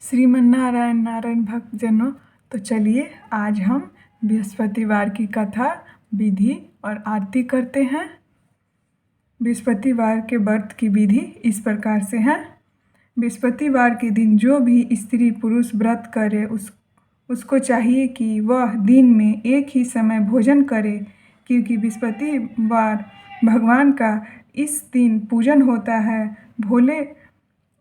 श्रीमन्नारायण नारायण भक्तजनों, तो चलिए आज हम बृहस्पतिवार की कथा, विधि और आरती करते हैं। बृहस्पतिवार के व्रत की विधि इस प्रकार से है। बृहस्पतिवार के दिन जो भी स्त्री पुरुष व्रत करे उसको चाहिए कि वह दिन में एक ही समय भोजन करे, क्योंकि बृहस्पतिवार भगवान का इस दिन पूजन होता है।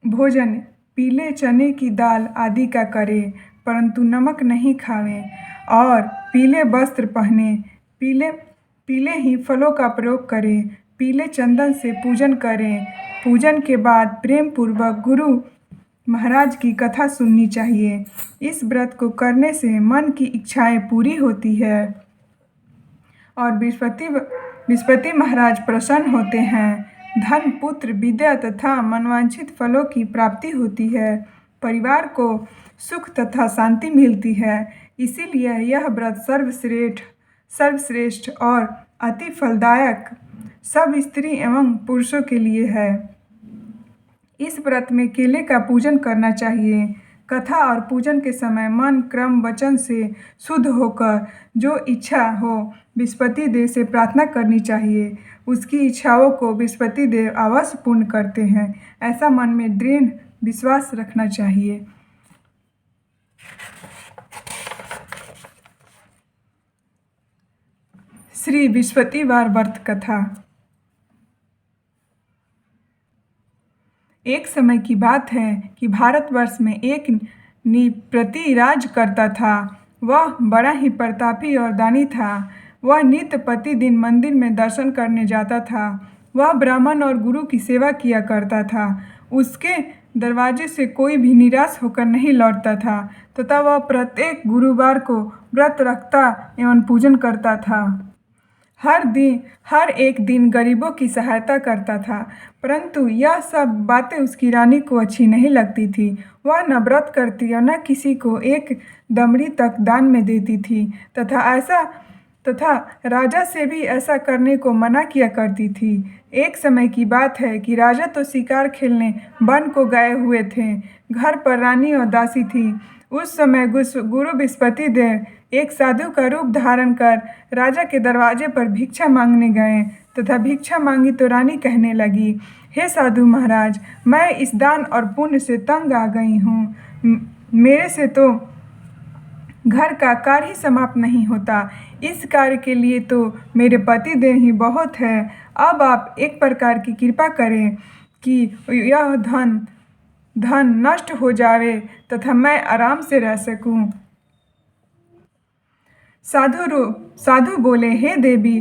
भोजन पीले चने की दाल आदि का करें, परंतु नमक नहीं खावें और पीले वस्त्र पहने, पीले ही फलों का प्रयोग करें, पीले चंदन से पूजन करें। पूजन के बाद प्रेम पूर्वक गुरु महाराज की कथा सुननी चाहिए। इस व्रत को करने से मन की इच्छाएं पूरी होती है और बृहस्पति महाराज प्रसन्न होते हैं। धन, पुत्र, विद्या तथा मनवांछित फलों की प्राप्ति होती है। परिवार को सुख तथा शांति मिलती है। इसीलिए यह व्रत सर्वश्रेष्ठ और अति फलदायक सब स्त्री एवं पुरुषों के लिए है। इस व्रत में केले का पूजन करना चाहिए। कथा और पूजन के समय मन, क्रम, वचन से शुद्ध होकर जो इच्छा हो बृहस्पति देव से प्रार्थना करनी चाहिए। उसकी इच्छाओं को बृहस्पति देव अवश्य पूर्ण करते हैं, ऐसा मन में दृढ़ विश्वास रखना चाहिए। श्री बृहस्पतिवार व्रत कथा। एक समय की बात है कि भारतवर्ष में एक नृपति राज करता था। वह बड़ा ही प्रतापी और दानी था। वह नित्य प्रतिदिन मंदिर में दर्शन करने जाता था। वह ब्राह्मण और गुरु की सेवा किया करता था। उसके दरवाजे से कोई भी निराश होकर नहीं लौटता था तथा वह प्रत्येक गुरुवार को व्रत रखता एवं पूजन करता था। हर एक दिन गरीबों की सहायता करता था, परंतु यह सब बातें उसकी रानी को अच्छी नहीं लगती थी। वह न व्रत करती और न किसी को एक दमड़ी तक दान में देती थी तथा राजा से भी ऐसा करने को मना किया करती थी। एक समय की बात है कि राजा तो शिकार खेलने वन को गए हुए थे। घर पर रानी और दासी थी। उस समय गुरु बृहस्पति देव एक साधु का रूप धारण कर राजा के दरवाजे पर भिक्षा मांगने गए तथा भिक्षा मांगी तो रानी कहने लगी, हे साधु महाराज, मैं इस दान और पुण्य से तंग आ गई हूँ। मेरे से तो घर का कार्य ही समाप्त नहीं होता। इस कार्य के लिए तो मेरे पति देव ही बहुत है। अब आप एक प्रकार की कृपा करें कि यह धन नष्ट हो जावे तथा मैं आराम से रह सकूं। साधु बोले, हे देवी,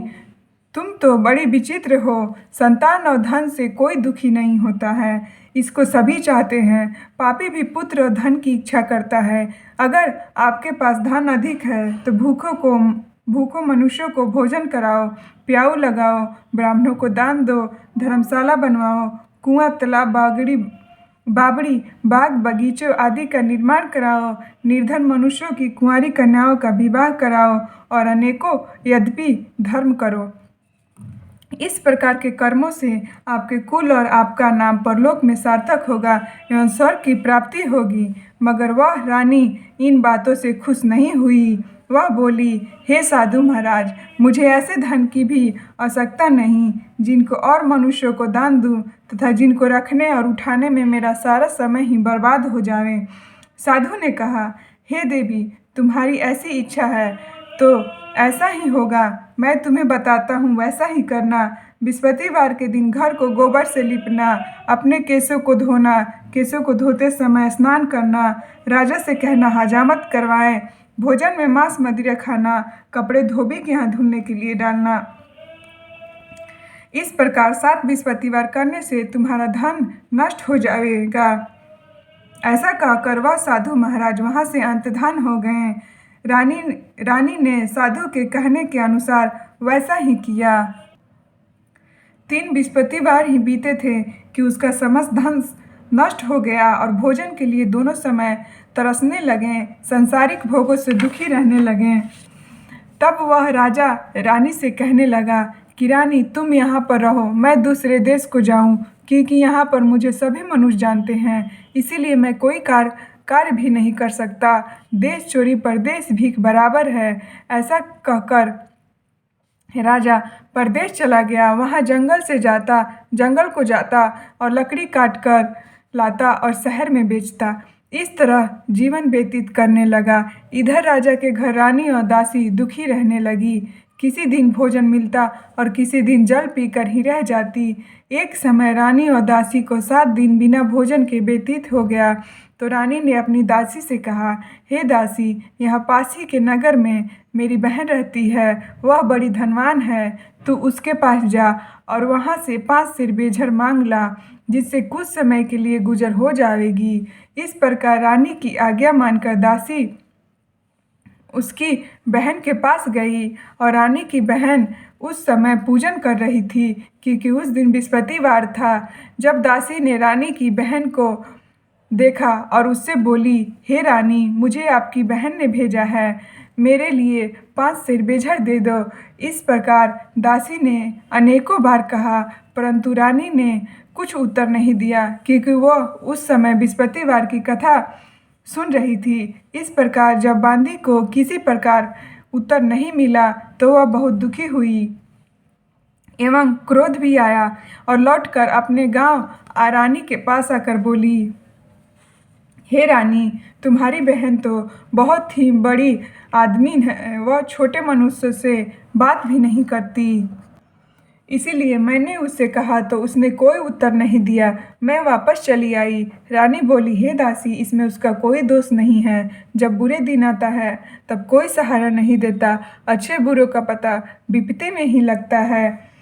तुम तो बड़ी विचित्र हो। संतान और धन से कोई दुखी नहीं होता है, इसको सभी चाहते हैं। पापी भी पुत्र और धन की इच्छा करता है। अगर आपके पास धन अधिक है तो भूखों मनुष्यों को भोजन कराओ, प्याऊ लगाओ, ब्राह्मणों को दान दो, धर्मशाला बनवाओ, कुआं, तालाब, बावड़ी, बाग बगीचों आदि का निर्माण कराओ, निर्धन मनुष्यों की कुंवारी कन्याओं का विवाह कराओ और अनेकों यद्यपि धर्म करो। इस प्रकार के कर्मों से आपके कुल और आपका नाम परलोक में सार्थक होगा एवं स्वर्ग की प्राप्ति होगी। मगर वह रानी इन बातों से खुश नहीं हुई। वह बोली, हे साधु महाराज, मुझे ऐसे धन की भी आवश्यकता नहीं जिनको और मनुष्यों को दान दूं तथा जिनको रखने और उठाने में मेरा सारा समय ही बर्बाद हो जावे। साधु ने कहा, हे देवी, तुम्हारी ऐसी इच्छा है तो ऐसा ही होगा। मैं तुम्हें बताता हूँ, वैसा ही करना। बृहस्पतिवार के दिन घर को गोबर से लिपना, अपने केशों को धोना, केशों को धोते समय स्नान करना, राजा से कहना हजामत करवाएं, भोजन में मांस मदिरा खाना, कपड़े धोबी के यहाँ धुलने के लिए डालना। इस प्रकार 7 बृहस्पतिवार करने से तुम्हारा धन नष्ट हो जाएगा। ऐसा कहकर वह साधु महाराज वहाँ से अंतर्धान हो गए। रानी ने साधु के कहने के अनुसार वैसा ही किया। 3 बृहस्पतिवार ही बीते थे कि उसका समस्त धन नष्ट हो गया और भोजन के लिए दोनों समय तरसने लगे, संसारिक भोगों से दुखी रहने लगे। तब वह राजा रानी से कहने लगा कि रानी, तुम यहाँ पर रहो, मैं दूसरे देश को जाऊँ, क्योंकि यहाँ पर मुझे सभी मनुष्य जानते हैं। इसीलिए मैं कोई कार्य कार्य भी नहीं कर सकता। देश चोरी परदेश भीख बराबर है। ऐसा कहकर राजा परदेश चला गया। वहाँ जंगल को जाता और लकड़ी काट कर लाता और शहर में बेचता। इस तरह जीवन व्यतीत करने लगा। इधर राजा के घर रानी और दासी दुखी रहने लगी। किसी दिन भोजन मिलता और किसी दिन जल पीकर ही रह जाती। एक समय रानी और दासी को 7 दिन बिना भोजन के व्यतीत हो गया। तो रानी ने अपनी दासी से कहा, हे दासी, यहाँ पास ही के नगर में मेरी बहन रहती है। वह बड़ी धनवान है। तू उसके पास जा और वहाँ से 5 सिर बेझर मांग ला, जिससे कुछ समय के लिए गुजर हो जाएगी। इस प्रकार रानी की आज्ञा मानकर दासी उसकी बहन के पास गई और रानी की बहन उस समय पूजन कर रही थी, क्योंकि उस दिन बृहस्पतिवार था। जब दासी ने रानी की बहन को देखा और उससे बोली, हे रानी, मुझे आपकी बहन ने भेजा है, मेरे लिए 5 सिर बेझर दे दो। इस प्रकार दासी ने अनेकों बार कहा, परंतु रानी ने कुछ उत्तर नहीं दिया, क्योंकि वह उस समय बृहस्पतिवार की कथा सुन रही थी। इस प्रकार जब बांदी को किसी प्रकार उत्तर नहीं मिला तो वह बहुत दुखी हुई एवं क्रोध भी आया और लौटकर अपने गांव रानी के पास आकर बोली, हे रानी, तुम्हारी बहन तो बहुत ही बड़ी आदमी है। वह छोटे मनुष्य से बात भी नहीं करती। इसीलिए मैंने उससे कहा तो उसने कोई उत्तर नहीं दिया। मैं वापस चली आई। रानी बोली, हे दासी, इसमें उसका कोई दोष नहीं है। जब बुरे दिन आता है तब कोई सहारा नहीं देता। अच्छे बुरों का पता विपत्ति में ही लगता है।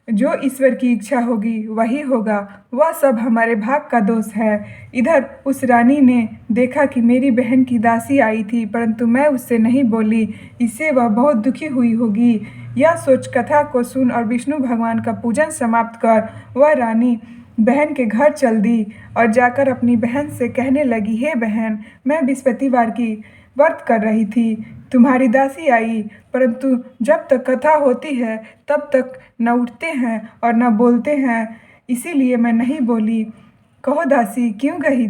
जो ईश्वर की इच्छा होगी वही होगा। वह सब हमारे भाग का दोष है। इधर उस रानी ने देखा कि मेरी बहन की दासी आई थी, परंतु मैं उससे नहीं बोली। इससे वह बहुत दुखी हुई होगी। यह सोच कथा को सुन और विष्णु भगवान का पूजन समाप्त कर वह रानी बहन के घर चल दी और जाकर अपनी बहन से कहने लगी, हे बहन, मैं बृहस्पतिवार की व्रत कर रही थी। तुम्हारी दासी आई, परंतु जब तक कथा होती है तब तक न उठते हैं और न बोलते हैं, इसीलिए मैं नहीं बोली। कहो दासी, क्यों गई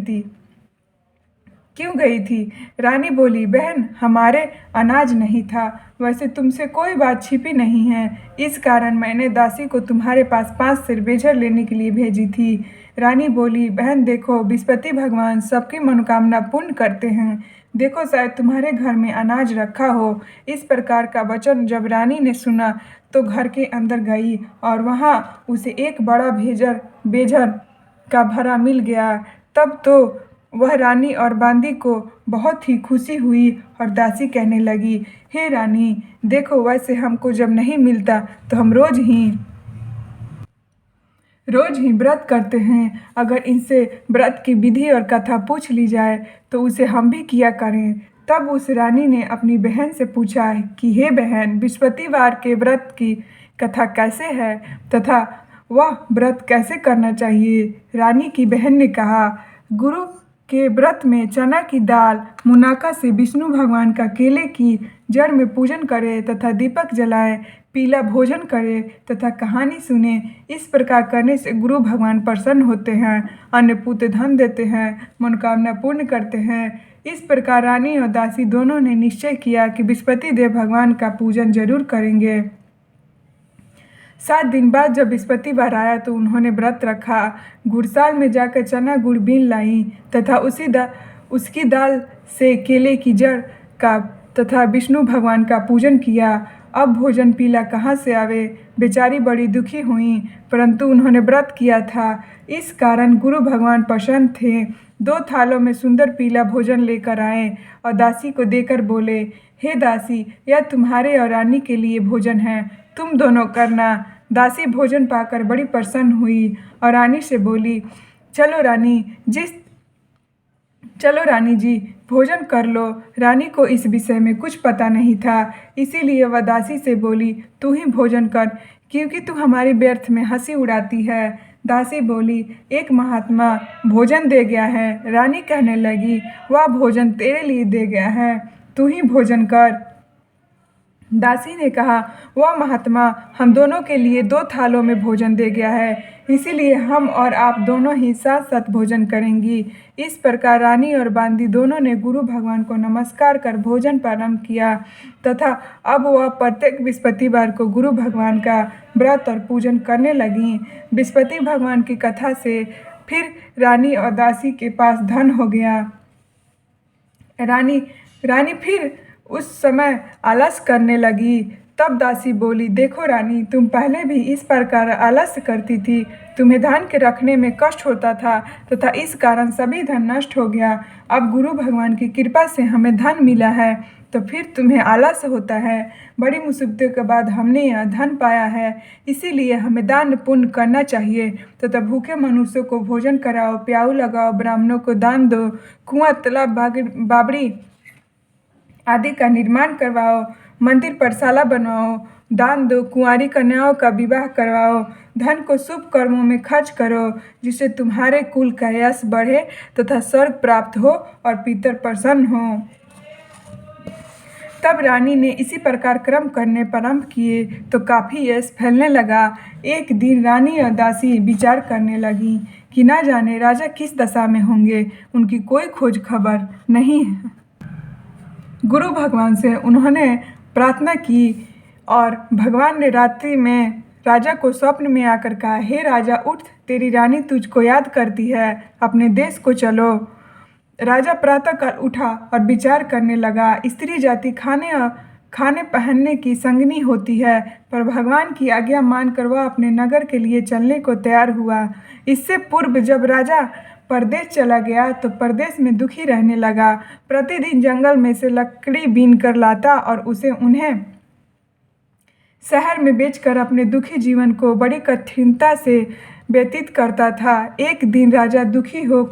थी? रानी बोली, बहन, हमारे अनाज नहीं था। वैसे तुमसे कोई बात छिपी नहीं है। इस कारण मैंने दासी को तुम्हारे पास 5 सिर बेझर लेने के लिए भेजी थी। रानी बोली, बहन देखो, बृहस्पति भगवान सबकी मनोकामना पूर्ण करते हैं। देखो, शायद तुम्हारे घर में अनाज रखा हो। इस प्रकार का वचन जब रानी ने सुना तो घर के अंदर गई और वहाँ उसे एक बड़ा बेझर का भरा मिल गया। तब तो वह रानी और बांदी को बहुत ही खुशी हुई और दासी कहने लगी, हे रानी, देखो, वैसे हमको जब नहीं मिलता तो हम रोज ही व्रत करते हैं। अगर इनसे व्रत की विधि और कथा पूछ ली जाए तो उसे हम भी किया करें। तब उस रानी ने अपनी बहन से पूछा कि हे बहन, बृहस्पतिवार के व्रत की कथा कैसे है तथा वह व्रत कैसे करना चाहिए? रानी की बहन ने कहा, गुरु के व्रत में चना की दाल मुनाका से विष्णु भगवान का केले की जड़ में पूजन करें तथा दीपक जलाएं, पीला भोजन करें तथा कहानी सुने। इस प्रकार करने से गुरु भगवान प्रसन्न होते हैं, अन्न पुत्र धन देते हैं, मनोकामना पूर्ण करते हैं। इस प्रकार रानी और दासी दोनों ने निश्चय किया कि बृहस्पति देव भगवान का पूजन जरूर करेंगे। 7 दिन बाद जब बृहस्पतिवार आया तो उन्होंने व्रत रखा। गुड़साल में जाकर चना गुड़ बीन लाई तथा उसकी दाल से केले की जड़ का तथा विष्णु भगवान का पूजन किया। अब भोजन पीला कहाँ से आवे? बेचारी बड़ी दुखी हुई, परंतु उन्होंने व्रत किया था, इस कारण गुरु भगवान प्रसन्न थे। 2 थालों में सुंदर पीला भोजन लेकर आए और दासी को देकर बोले, हे दासी, यह तुम्हारे और रानी के लिए भोजन है, तुम दोनों करना। दासी भोजन पाकर बड़ी प्रसन्न हुई और रानी से बोली, चलो रानी जी, भोजन कर लो। रानी को इस विषय में कुछ पता नहीं था, इसीलिए वह दासी से बोली, तू ही भोजन कर, क्योंकि तू हमारी व्यर्थ में हंसी उड़ाती है। दासी बोली, एक महात्मा भोजन दे गया है। रानी कहने लगी, वह भोजन तेरे लिए दे गया है, तू ही भोजन कर। दासी ने कहा, वह महात्मा हम दोनों के लिए 2 थालों में भोजन दे गया है, इसीलिए हम और आप दोनों ही साथ साथ भोजन करेंगी। इस प्रकार रानी और बांदी दोनों ने गुरु भगवान को नमस्कार कर भोजन प्रारंभ किया तथा अब वह प्रत्येक बृहस्पतिवार को गुरु भगवान का व्रत और पूजन करने लगीं। बृहस्पति भगवान की कथा से फिर रानी और दासी के पास धन हो गया। रानी फिर उस समय आलस करने लगी। तब दासी बोली, देखो रानी, तुम पहले भी इस प्रकार आलस्य करती थी। तुम्हें धन के रखने में कष्ट होता था तथा इस कारण सभी धन नष्ट हो गया। अब गुरु भगवान की कृपा से हमें धन मिला है तो फिर तुम्हें आलस्य होता है। बड़ी मुसीबतों के बाद हमने यह धन पाया है, इसीलिए हमें दान पुण्य करना चाहिए तथा भूखे मनुष्यों को भोजन कराओ, प्याऊ लगाओ, ब्राह्मणों को दान दो, कुआं, तालाब, बावड़ी आदि का निर्माण करवाओ, मंदिर पाठशाला बनवाओ, दान दो, कुंवारी कन्याओं का विवाह करवाओ, धन को शुभ कर्मों में खर्च करो, जिससे तुम्हारे कुल का यश बढ़े तथा स्वर्ग प्राप्त हो और पितर प्रसन्न हो। तब रानी ने इसी प्रकार कर्म करने प्रारंभ किए तो काफ़ी यश फैलने लगा। एक दिन रानी और दासी विचार करने लगी कि न जाने राजा किस दशा में होंगे, उनकी कोई खोज खबर नहीं है। गुरु भगवान से उन्होंने प्रार्थना की और भगवान ने रात्रि में राजा को स्वप्न में आकर कहा, हे राजा उठ, तेरी रानी तुझको याद करती है, अपने देश को चलो। राजा प्रातःकाल उठा और विचार करने लगा। स्त्री जाति खाने पहनने की संगनी होती है, पर भगवान की आज्ञा मानकर वह अपने नगर के लिए चलने को तैयार हुआ। इससे पूर्व जब राजा परदेश चला गया तो परदेश में दुखी रहने लगा। प्रतिदिन जंगल में से लकड़ी बीन कर लाता और उन्हें शहर में बेचकर अपने दुखी जीवन को बड़ी कठिनता से व्यतीत करता था। एक दिन राजा दुखी हो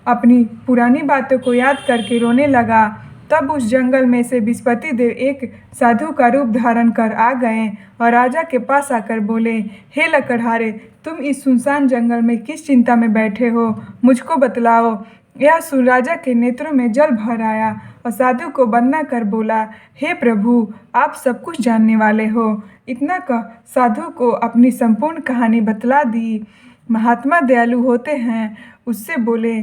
अपनी पुरानी बातों को याद करके रोने लगा। तब उस जंगल में से बृहस्पति देव एक साधु का रूप धारण कर आ गए और राजा के पास आकर बोले, हे लकड़हारे, तुम इस सुनसान जंगल में किस चिंता में बैठे हो, मुझको बतलाओ। यह सुन राजा के नेत्रों में जल भर आया और साधु को वंदना कर बोला, हे प्रभु, आप सब कुछ जानने वाले हो। इतना कह साधु को अपनी संपूर्ण कहानी बतला दी। महात्मा दयालु होते हैं। उससे बोले,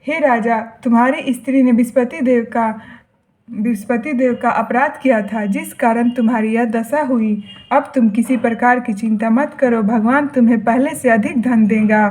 हे राजा, तुम्हारी स्त्री ने बृहस्पति देव का अपराध किया था, जिस कारण तुम्हारी यह दशा हुई। अब तुम किसी प्रकार की चिंता मत करो, भगवान तुम्हें पहले से अधिक धन देगा।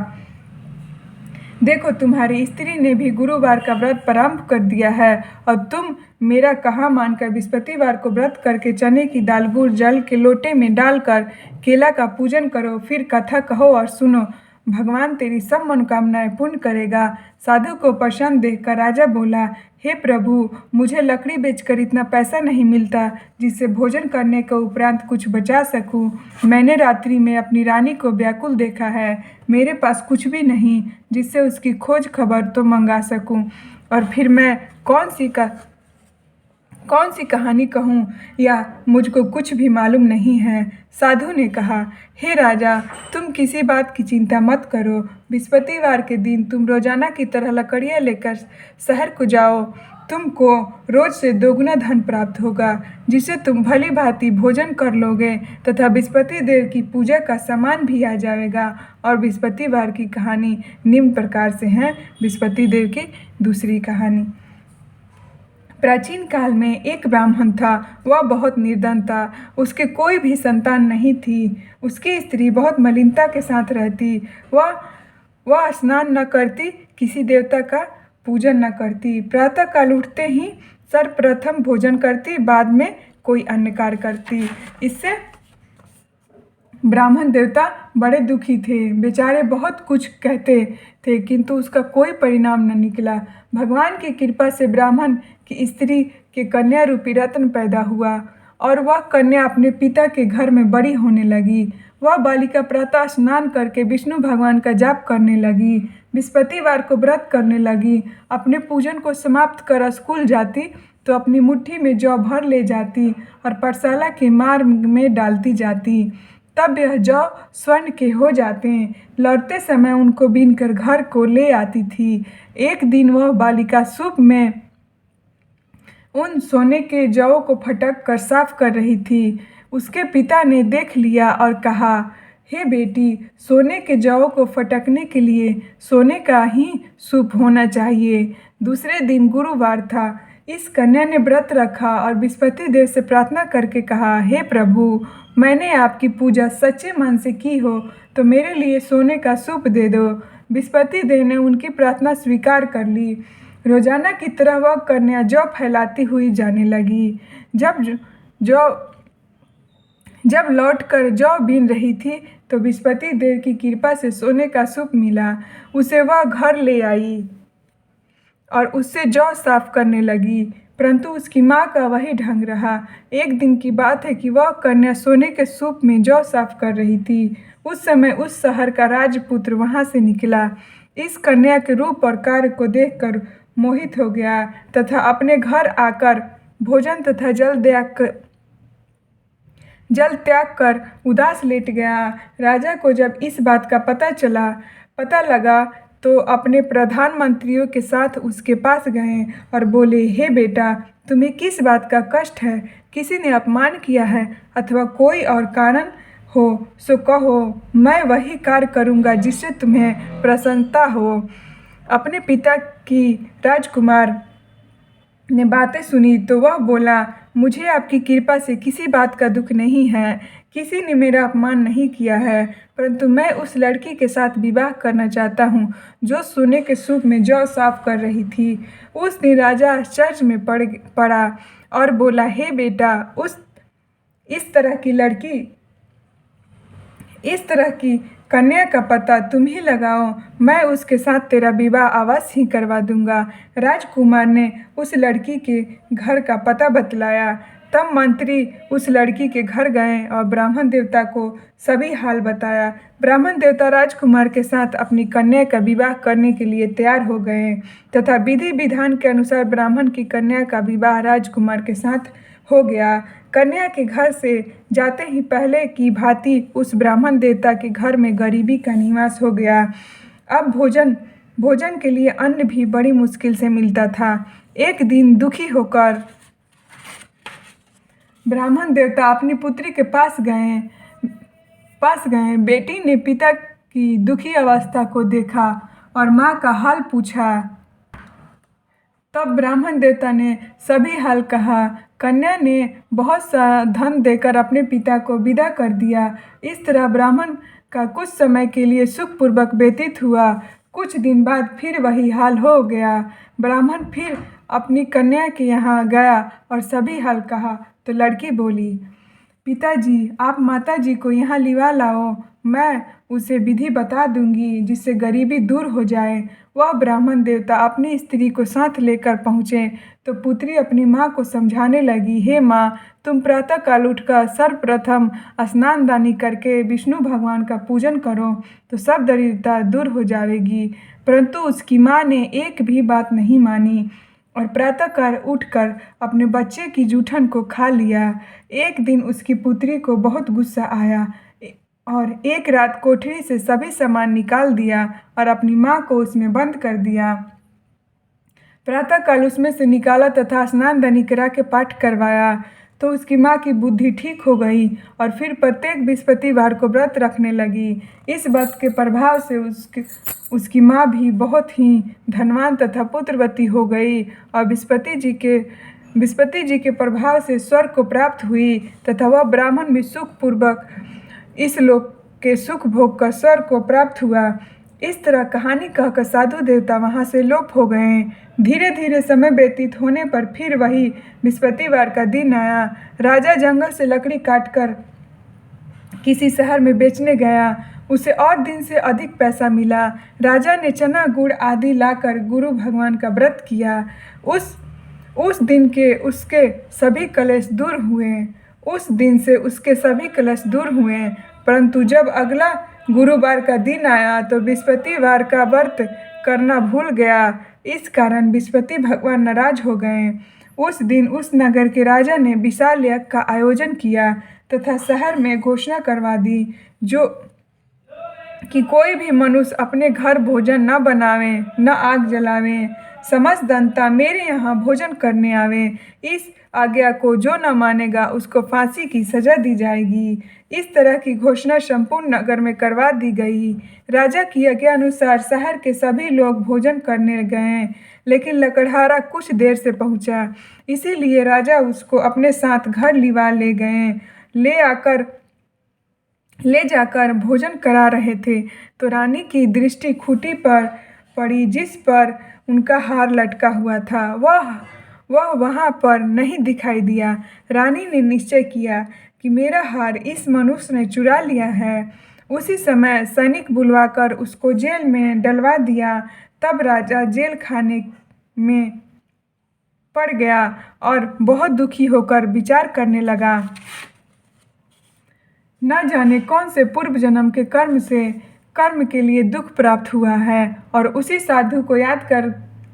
देखो, तुम्हारी स्त्री ने भी गुरुवार का व्रत प्रारंभ कर दिया है और तुम मेरा कहा मानकर बृहस्पतिवार को व्रत करके चने की दाल गुड़ जल के लोटे में डालकर केला का पूजन करो। फिर कथा कहो और सुनो, भगवान तेरी सब मनोकामनाएं पूर्ण करेगा। साधु को प्रसन्न देखकर राजा बोला, हे प्रभु, मुझे लकड़ी बेचकर इतना पैसा नहीं मिलता जिससे भोजन करने के उपरांत कुछ बचा सकूं। मैंने रात्रि में अपनी रानी को व्याकुल देखा है, मेरे पास कुछ भी नहीं जिससे उसकी खोज खबर तो मंगा सकूं, और फिर मैं कौन सी कहानी कहूँ या मुझको कुछ भी मालूम नहीं है। साधु ने कहा, हे राजा, तुम किसी बात की चिंता मत करो। बृहस्पतिवार के दिन तुम रोजाना की तरह लकड़ियाँ लेकर शहर को जाओ। तुमको रोज से दोगुना धन प्राप्त होगा, जिससे तुम भली भांति भोजन कर लोगे तथा बृहस्पति देव की पूजा का सामान भी आ जाएगा। और बृहस्पतिवार की कहानी निम्न प्रकार से है। बृहस्पति देव की दूसरी कहानी। प्राचीन काल में एक ब्राह्मण था। वह बहुत निर्धन था। उसके कोई भी संतान नहीं थी। उसकी स्त्री बहुत मलिनता के साथ रहती। वह स्नान न करती, किसी देवता का पूजन न करती। प्रातःकाल उठते ही सर्वप्रथम भोजन करती, बाद में कोई अन्य कार्य करती। इससे ब्राह्मण देवता बड़े दुखी थे। बेचारे बहुत कुछ कहते थे किंतु उसका कोई परिणाम न निकला। भगवान की कृपा से ब्राह्मण की स्त्री के कन्या रूपी रत्न पैदा हुआ और वह कन्या अपने पिता के घर में बड़ी होने लगी। वह बालिका प्रातः स्नान करके विष्णु भगवान का जाप करने लगी, बृहस्पतिवार को व्रत करने लगी। अपने पूजन को समाप्त कर स्कूल जाती तो अपनी मुट्ठी में जौ भर ले जाती और पाठशाला के मार्ग में डालती जाती। तब यह जौ स्वर्ण के हो जाते। लौटते समय उनको बीनकर घर को ले आती थी। एक दिन वह बालिका सूप में उन सोने के जौ को फटक कर साफ कर रही थी। उसके पिता ने देख लिया और कहा, हे बेटी, सोने के जौ को फटकने के लिए सोने का ही सूप होना चाहिए। दूसरे दिन गुरुवार था। इस कन्या ने व्रत रखा और विस्पति देव से प्रार्थना करके कहा, हे प्रभु, मैंने आपकी पूजा सच्चे मन से की हो तो मेरे लिए सोने का सूप दे दो। विस्पति देव ने उनकी प्रार्थना स्वीकार कर ली। रोजाना की तरह वह कन्या जौ फैलाती हुई जाने लगी। जब लौटकर जौ बीन रही थी तो विस्पति देव की कृपा से सोने का सूप मिला। उसे वह घर ले आई और उससे जौ साफ करने लगी, परंतु उसकी माँ का वही ढंग रहा। एक दिन की बात है कि वह कन्या सोने के सूप में जौ साफ कर रही थी। उस समय उस शहर का राजपुत्र वहां से निकला। इस कन्या के रूप और कार्य को देखकर मोहित हो गया तथा अपने घर आकर भोजन तथा जल त्याग कर उदास लेट गया। राजा को जब इस बात का पता लगा तो अपने प्रधानमंत्रियों के साथ उसके पास गए और बोले, हे बेटा, तुम्हें किस बात का कष्ट है? किसी ने अपमान किया है अथवा कोई और कारण हो सो कहो, मैं वही कार्य करूँगा जिससे तुम्हें प्रसन्नता हो। अपने पिता की राजकुमार ने बातें सुनी तो वह बोला, मुझे आपकी कृपा से किसी बात का दुख नहीं है। किसी ने मेरा अपमान नहीं किया है, परंतु मैं उस लड़की के साथ विवाह करना चाहता हूँ जो सोने के सूप में जौ साफ कर रही थी। उस दिन राजा आश्चर्य में पड़ा और बोला, हे बेटा, इस तरह की कन्या का पता तुम ही लगाओ, मैं उसके साथ तेरा विवाह अवश्य ही करवा दूंगा। राजकुमार ने उस लड़की के घर का पता बतलाया। तब मंत्री उस लड़की के घर गए और ब्राह्मण देवता को सभी हाल बताया। ब्राह्मण देवता राजकुमार के साथ अपनी कन्या का विवाह करने के लिए तैयार हो गए तथा विधि विधान के अनुसार ब्राह्मण की कन्या का विवाह राजकुमार के साथ हो गया। कन्या के घर से जाते ही पहले की भांति उस ब्राह्मण देवता के घर में गरीबी का निवास हो गया। अब भोजन के लिए अन्न भी बड़ी मुश्किल से मिलता था। एक दिन दुखी होकर ब्राह्मण देवता अपनी पुत्री के पास गए। बेटी ने पिता की दुखी अवस्था को देखा और माँ का हाल पूछा। तब ब्राह्मण देवता ने सभी हाल कहा। कन्या ने बहुत सा धन देकर अपने पिता को विदा कर दिया। इस तरह ब्राह्मण का कुछ समय के लिए सुखपूर्वक व्यतीत हुआ। कुछ दिन बाद फिर वही हाल हो गया। ब्राह्मण फिर अपनी कन्या के यहाँ गया और सभी हाल कहा तो लड़की बोली, पिताजी, आप माताजी को यहाँ लिवा लाओ, मैं उसे विधि बता दूंगी जिससे गरीबी दूर हो जाए। वह ब्राह्मण देवता अपनी स्त्री को साथ लेकर पहुँचे तो पुत्री अपनी माँ को समझाने लगी, हे माँ, तुम प्रातःकाल उठकर सर्वप्रथम स्नान दानी करके विष्णु भगवान का पूजन करो तो सब दरिद्रता दूर हो जाएगी। परंतु उसकी माँ ने एक भी बात नहीं मानी और प्रातःकाल उठकर अपने बच्चे की जूठन को खा लिया। एक दिन उसकी पुत्री को बहुत गुस्सा आया और एक रात कोठरी से सभी सामान निकाल दिया और अपनी माँ को उसमें बंद कर दिया। प्रातःकाल उसमें से निकाला तथा स्नान दानी करा के पाठ करवाया तो उसकी माँ की बुद्धि ठीक हो गई और फिर प्रत्येक बृहस्पतिवार को व्रत रखने लगी। इस व्रत के प्रभाव से उसकी माँ भी बहुत ही धनवान तथा पुत्रवती हो गई और बृहस्पति जी के प्रभाव से स्वर्ग को प्राप्त हुई तथा वह ब्राह्मण भी सुखपूर्वक इस लोक के सुख भोग कर स्वर्ग को प्राप्त हुआ। इस तरह कहानी कहकर साधु देवता वहाँ से लोप हो गए। धीरे धीरे समय व्यतीत होने पर फिर वही बृहस्पतिवार का दिन आया। राजा जंगल से लकड़ी काटकर किसी शहर में बेचने गया। उसे और दिन से अधिक पैसा मिला। राजा ने चना गुड़ आदि लाकर गुरु भगवान का व्रत किया। उस दिन से उसके सभी कलेश दूर हुए। परंतु जब अगला गुरुवार का दिन आया तो बृहस्पतिवार का व्रत करना भूल गया। इस कारण बृहस्पति भगवान नाराज हो गए। उस दिन उस नगर के राजा ने विशाल यज्ञ का आयोजन किया तथा शहर में घोषणा करवा दी कि कोई भी मनुष्य अपने घर भोजन न बनावे, न आग जलावे, समस्त जनता मेरे यहाँ भोजन करने आवे। इस आज्ञा को जो न मानेगा उसको फांसी की सजा दी जाएगी। इस तरह की घोषणा संपूर्ण नगर में करवा दी गई। राजा की आज्ञा अनुसार शहर के सभी लोग भोजन करने गए, लेकिन लकड़हारा कुछ देर से पहुंचा, इसीलिए राजा उसको अपने साथ घर लिवा ले गए। ले जाकर भोजन करा रहे थे तो रानी की दृष्टि खूंटी पर पड़ी जिस पर उनका हार लटका हुआ था। वह वहाँ पर नहीं दिखाई दिया। रानी ने निश्चय किया कि मेरा हार इस मनुष्य ने चुरा लिया है। उसी समय सैनिक बुलवाकर उसको जेल में डलवा दिया। तब राजा जेल खाने में पड़ गया और बहुत दुखी होकर विचार करने लगा। न जाने कौन से पूर्व जन्म के कर्म के लिए दुख प्राप्त हुआ है, और उसी साधु को याद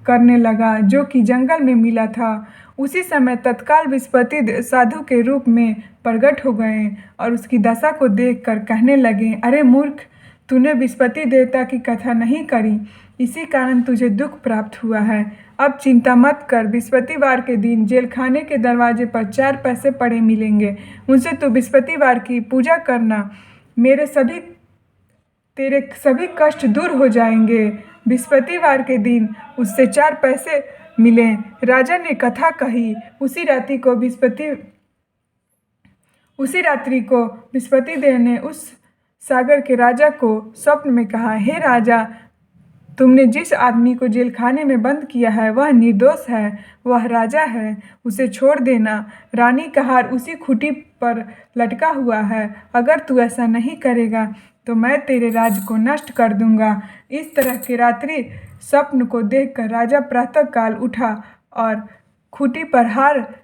करने लगा जो कि जंगल में मिला था। उसी समय तत्काल विस्पति साधु के रूप में प्रकट हो गए और उसकी दशा को देखकर कहने लगे, अरे मूर्ख, तूने विस्पति देवता की कथा नहीं करी, इसी कारण तुझे दुख प्राप्त हुआ है। अब चिंता मत कर, बृहस्पतिवार के दिन जेलखाने के दरवाजे पर 4 पैसे पड़े मिलेंगे, उनसे तू बृहस्पतिवार की पूजा करना, तेरे सभी कष्ट दूर हो जाएंगे। बृहस्पतिवार के दिन उससे 4 पैसे मिले। राजा ने कथा कही। उसी रात्रि को बृहस्पति देव ने उस सागर के राजा को स्वप्न में कहा, हे राजा, तुमने जिस आदमी को जेलखाने में बंद किया है वह निर्दोष है, वह राजा है, उसे छोड़ देना। रानी का हार उसी खूंटी पर लटका हुआ है। अगर तू ऐसा नहीं करेगा तो मैं तेरे राज्य को नष्ट कर दूंगा। इस तरह के रात्रि स्वप्न को देखकर राजा प्रातःकाल उठा और खूंटी पर हार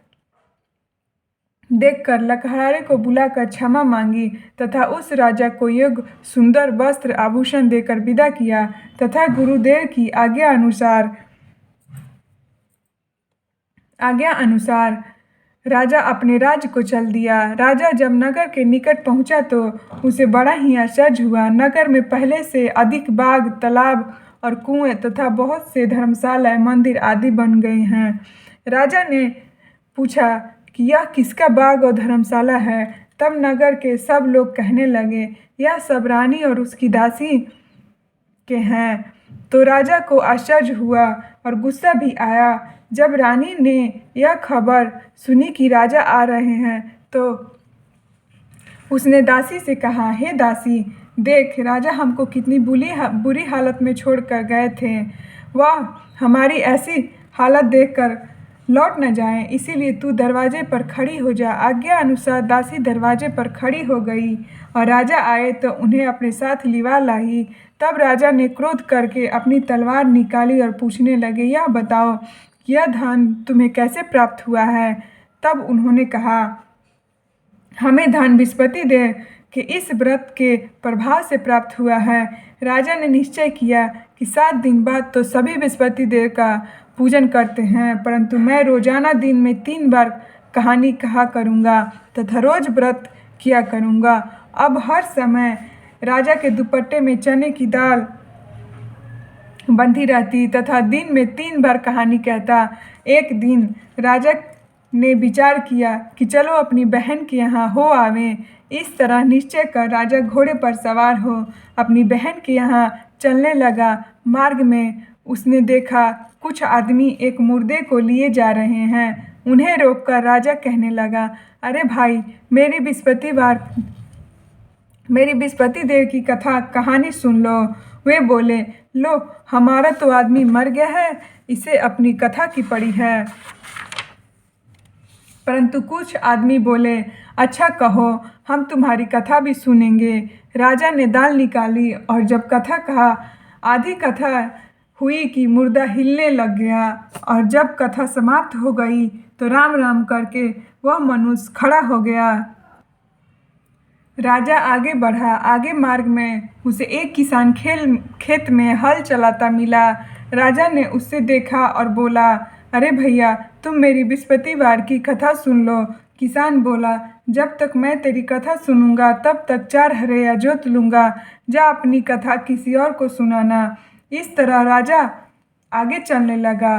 देखकर लकड़हारे को बुलाकर क्षमा मांगी तथा उस राजा को योग्य सुंदर वस्त्र आभूषण देकर विदा किया तथा गुरुदेव की आज्ञा अनुसार राजा अपने राज्य को चल दिया। राजा जब नगर के निकट पहुंचा तो उसे बड़ा ही आश्चर्य हुआ। नगर में पहले से अधिक बाग, तालाब और कुएं तथा बहुत से धर्मशालाएं, मंदिर आदि बन गए हैं। राजा ने पूछा कि यह किसका बाग और धर्मशाला है? तब नगर के सब लोग कहने लगे, यह सब रानी और उसकी दासी के हैं। तो राजा को आश्चर्य हुआ और गुस्सा भी आया। जब रानी ने यह खबर सुनी कि राजा आ रहे हैं तो उसने दासी से कहा, हे दासी, देख, राजा हमको कितनी बुरी हालत में छोड़कर गए थे। वह हमारी ऐसी हालत देखकर लौट न जाए, इसीलिए तू दरवाजे पर खड़ी हो जा। आज्ञा अनुसार दासी दरवाजे पर खड़ी हो गई और राजा आए तो उन्हें अपने साथ लिवा लाई। तब राजा ने क्रोध करके अपनी तलवार निकाली और पूछने लगे, यह बताओ, यह धन तुम्हें कैसे प्राप्त हुआ है? तब उन्होंने कहा, हमें धन बृहस्पति देव के इस व्रत के प्रभाव से प्राप्त हुआ है। राजा ने निश्चय किया कि 7 दिन बाद तो सभी बृहस्पति देव का पूजन करते हैं, परंतु मैं रोजाना दिन में 3 बार कहानी कहा करूँगा तथा रोज व्रत किया करूँगा। अब हर समय राजा के दुपट्टे में चने की दाल बंधी रहती तथा दिन में 3 बार कहानी कहता। एक दिन राजा ने विचार किया कि चलो अपनी बहन के यहाँ हो आवें। इस तरह निश्चय कर राजा घोड़े पर सवार हो अपनी बहन के यहाँ चलने लगा। मार्ग में उसने देखा कुछ आदमी एक मुर्दे को लिए जा रहे हैं। उन्हें रोककर राजा कहने लगा, अरे भाई, मेरी बृहस्पति देव की कहानी सुन लो। वे बोले, लो, हमारा तो आदमी मर गया है, इसे अपनी कथा की पड़ी है। परंतु कुछ आदमी बोले, अच्छा कहो, हम तुम्हारी कथा भी सुनेंगे। राजा ने दाल निकाली और जब कथा कहा, आधी कथा हुई कि मुर्दा हिलने लग गया, और जब कथा समाप्त हो गई तो राम राम करके वह मनुष्य खड़ा हो गया। राजा आगे बढ़ा। आगे मार्ग में उसे एक किसान खेत में हल चलाता मिला। राजा ने उससे देखा और बोला, अरे भैया, तुम मेरी बृहस्पतिवार की कथा सुन लो। किसान बोला, जब तक मैं तेरी कथा सुनूंगा तब तक 4 हरैया जोत लूँगा। जा अपनी कथा किसी और को सुनाना। इस तरह राजा आगे चलने लगा।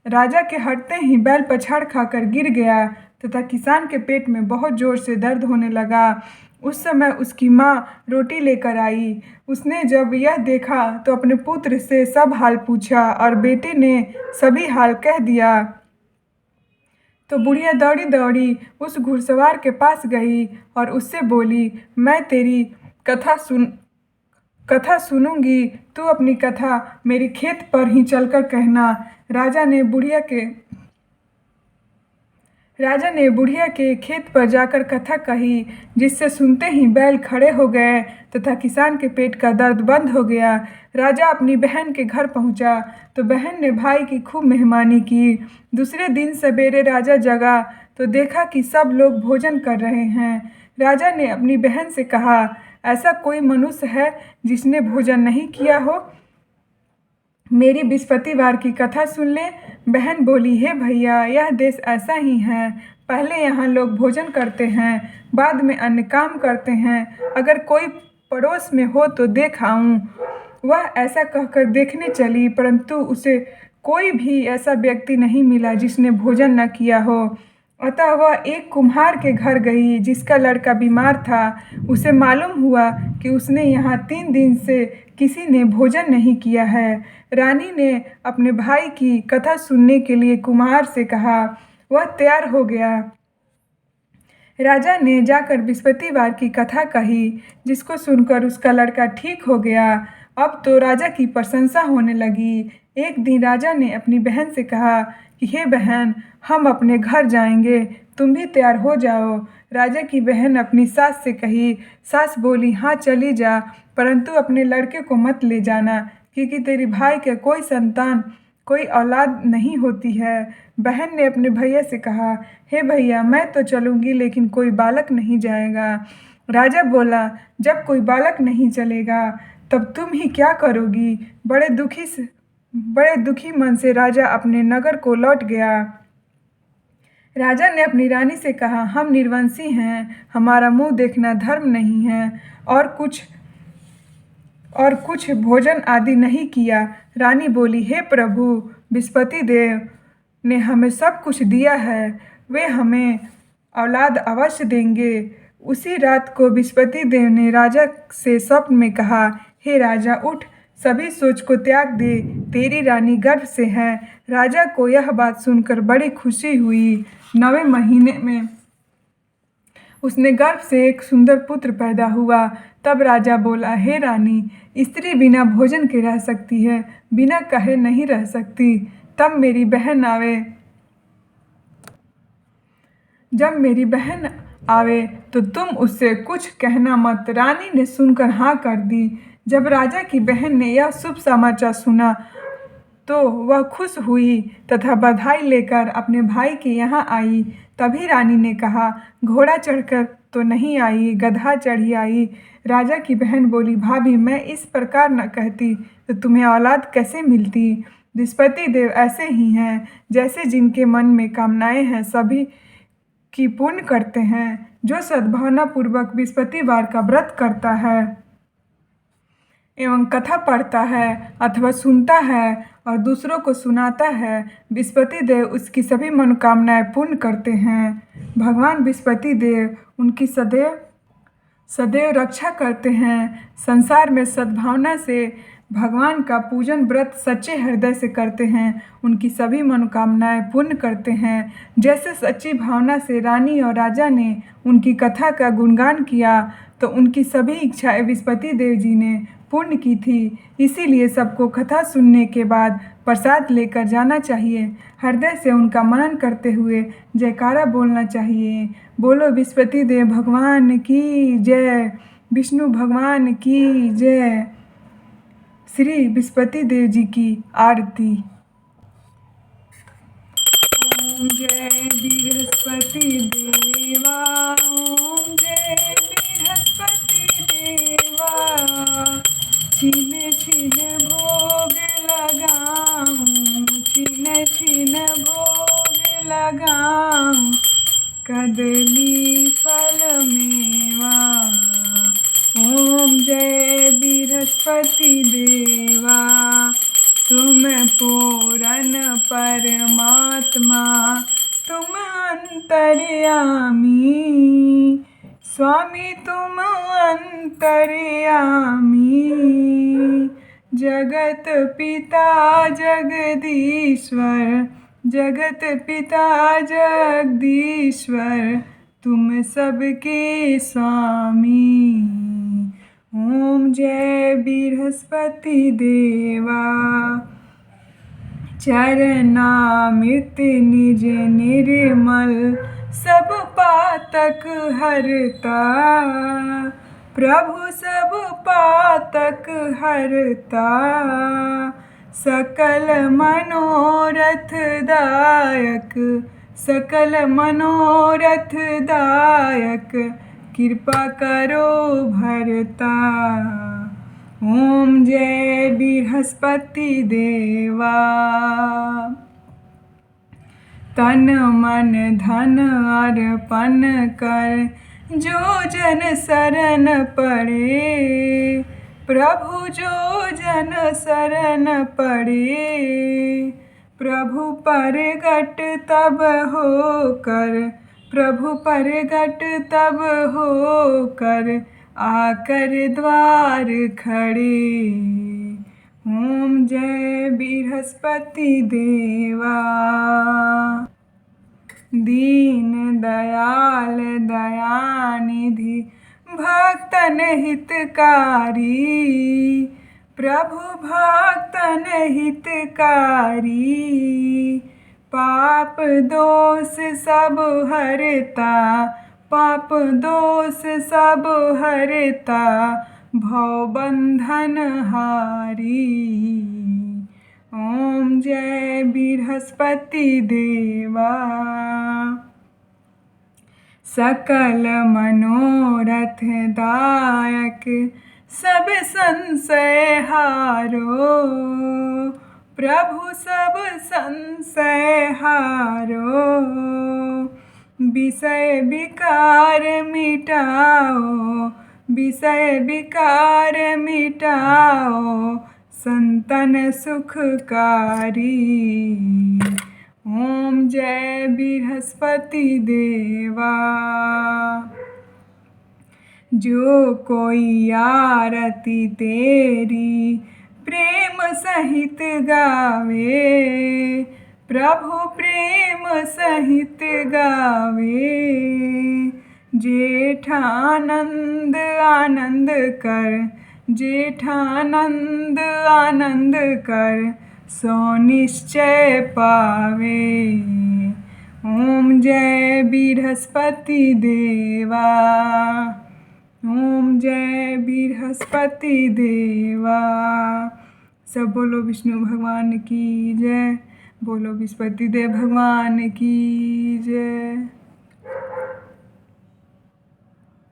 राजा के हटते ही बैल पछाड़ खाकर गिर गया तथा किसान के पेट में बहुत जोर से दर्द होने लगा। उस समय उसकी माँ रोटी लेकर आई। उसने जब यह देखा तो अपने पुत्र से सब हाल पूछा और बेटे ने सभी हाल कह दिया। तो बुढ़िया दौड़ी दौड़ी उस घुड़सवार के पास गई और उससे बोली, मैं तेरी कथा सुनूंगी, तू अपनी कथा मेरे खेत पर ही चलकर कहना। राजा ने बुढ़िया के खेत पर जाकर कथा कही, जिससे सुनते ही बैल खड़े हो गए तथा किसान के पेट का दर्द बंद हो गया। राजा अपनी बहन के घर पहुंचा तो बहन ने भाई की खूब मेहमानी की। दूसरे दिन सवेरे राजा जगा तो देखा कि सब लोग भोजन कर रहे हैं। राजा ने अपनी बहन से कहा, ऐसा कोई मनुष्य है जिसने भोजन नहीं किया हो? मेरी बृहस्पतिवार की कथा सुन ले। बहन बोली, हे भैया, यह देश ऐसा ही है। पहले यहाँ लोग भोजन करते हैं, बाद में अन्य काम करते हैं। अगर कोई पड़ोस में हो तो देख आऊँ। वह ऐसा कहकर देखने चली, परंतु उसे कोई भी ऐसा व्यक्ति नहीं मिला जिसने भोजन न किया हो। अतः वह एक कुम्हार के घर गई जिसका लड़का बीमार था। उसे मालूम हुआ कि उसने यहाँ 3 दिन से किसी ने भोजन नहीं किया है। रानी ने अपने भाई की कथा सुनने के लिए कुम्हार से कहा। वह तैयार हो गया। राजा ने जाकर बृहस्पतिवार की कथा कही, जिसको सुनकर उसका लड़का ठीक हो गया। अब तो राजा की प्रशंसा होने लगी। एक दिन राजा ने अपनी बहन से कहा कि हे बहन, हम अपने घर जाएंगे, तुम भी तैयार हो जाओ। राजा की बहन अपनी सास से कही। सास बोली, हाँ चली जा, परंतु अपने लड़के को मत ले जाना, क्योंकि तेरी भाई के कोई औलाद नहीं होती है। बहन ने अपने भैया से कहा, हे भैया, मैं तो चलूँगी, लेकिन कोई बालक नहीं जाएगा। राजा बोला, जब कोई बालक नहीं चलेगा तब तुम ही क्या करोगी? बड़े दुखी मन से राजा अपने नगर को लौट गया। राजा ने अपनी रानी से कहा, हम निर्वंशी हैं, हमारा मुंह देखना धर्म नहीं है, और कुछ भोजन आदि नहीं किया। रानी बोली, हे प्रभु, बृहस्पति देव ने हमें सब कुछ दिया है, वे हमें औलाद अवश्य देंगे। उसी रात को बृहस्पति देव ने राजा से स्वप्न में कहा, हे राजा, उठ, सभी सोच को त्याग दे, तेरी रानी गर्भ से है। राजा को यह बात सुनकर बड़ी खुशी हुई। 9वें महीने में उसने गर्भ से एक सुंदर पुत्र पैदा हुआ। तब राजा बोला, हे रानी, स्त्री बिना भोजन के रह सकती है, बिना कहे नहीं रह सकती। जब मेरी बहन आवे तो तुम उससे कुछ कहना मत। रानी ने सुनकर हाँ कर दी। जब राजा की बहन ने यह शुभ समाचार सुना तो वह खुश हुई तथा बधाई लेकर अपने भाई के यहाँ आई। तभी रानी ने कहा, घोड़ा चढ़कर तो नहीं आई, गधा चढ़ी आई। राजा की बहन बोली, भाभी, मैं इस प्रकार न कहती तो तुम्हें औलाद कैसे मिलती? बृहस्पति देव ऐसे ही हैं, जैसे जिनके मन में कामनाएं हैं सभी की पूर्ण करते हैं। जो सद्भावना पूर्वक बृहस्पतिवार का व्रत करता है एवं कथा पढ़ता है अथवा सुनता है और दूसरों को सुनाता है, बृहस्पति देव उसकी सभी मनोकामनाएं पूर्ण करते हैं। भगवान बृहस्पति देव उनकी सदैव रक्षा करते हैं। संसार में सद्भावना से भगवान का पूजन व्रत सच्चे हृदय से करते हैं, उनकी सभी मनोकामनाएं पूर्ण करते हैं। जैसे सच्ची भावना से रानी और राजा ने उनकी कथा का गुणगान किया तो उनकी सभी इच्छाएं बृहस्पति देव जी ने पूर्ण की थी। इसीलिए सबको कथा सुनने के बाद प्रसाद लेकर जाना चाहिए। हृदय से उनका मनन करते हुए जयकारा बोलना चाहिए। बोलो बृहस्पति देव भगवान की जय, विष्णु भगवान की जय, श्री बृहस्पति देव जी की आरती। ओम जय बृहस्पति देवा, ओम जय बृहस्पति देवा। छिन छिन भोग लगाऊं, छिन छिन भोग लगाऊं, कदली फल मेवा। ओम जय बृहस्पति देवा, तुम पूरन परमात्मा तुम अंतर्यामी, स्वामी तुम अंतर्यामी। जगत पिता जगदीश्वर, जगत पिता जगदीश्वर तुम सबके स्वामी। ओम जय बृहस्पति देवा, चरणामृत निज निर्मल सब पातक हरता, प्रभु सब पातक हरता। सकल मनोरथ दायक, सकल मनोरथ दायक कृपा करो भरता। ओम जय बृहस्पति देवा, तन मन धन अर्पण कर जो जन शरण पड़े, प्रभु जो जन शरण पड़े। प्रभु परगट तब हो कर, प्रभु परगट तब हो कर आकर द्वार खड़े। ओम जय बृहस्पति देवा, दीन दयाल दयानिधि भक्तन हितकारी, प्रभु भक्तन हितकारी। पाप दोष सब हरता, पाप दोष सब हरता भव बंधन हारी। ओम जय बृहस्पति देवा, सकल मनोरथ दायक सब संशय हारो, प्रभु सब संशय हारो। विषय विकार मिटाओ, विषय विकार मिटाओ संतन सुखकारी। ओम जय बृहस्पति देवा, जो कोई आरती तेरी प्रेम सहित गावे, प्रभु प्रेम सहित गावे। जेठानंद आनंद कर, जेठानंद आनंद कर सो निश्चय पावे। ओम जय बृहस्पति देवा, ओम जय बृहस्पति देवा। सब बोलो विष्णु भगवान की जय, बोलो बृहस्पति देव भगवान की जय।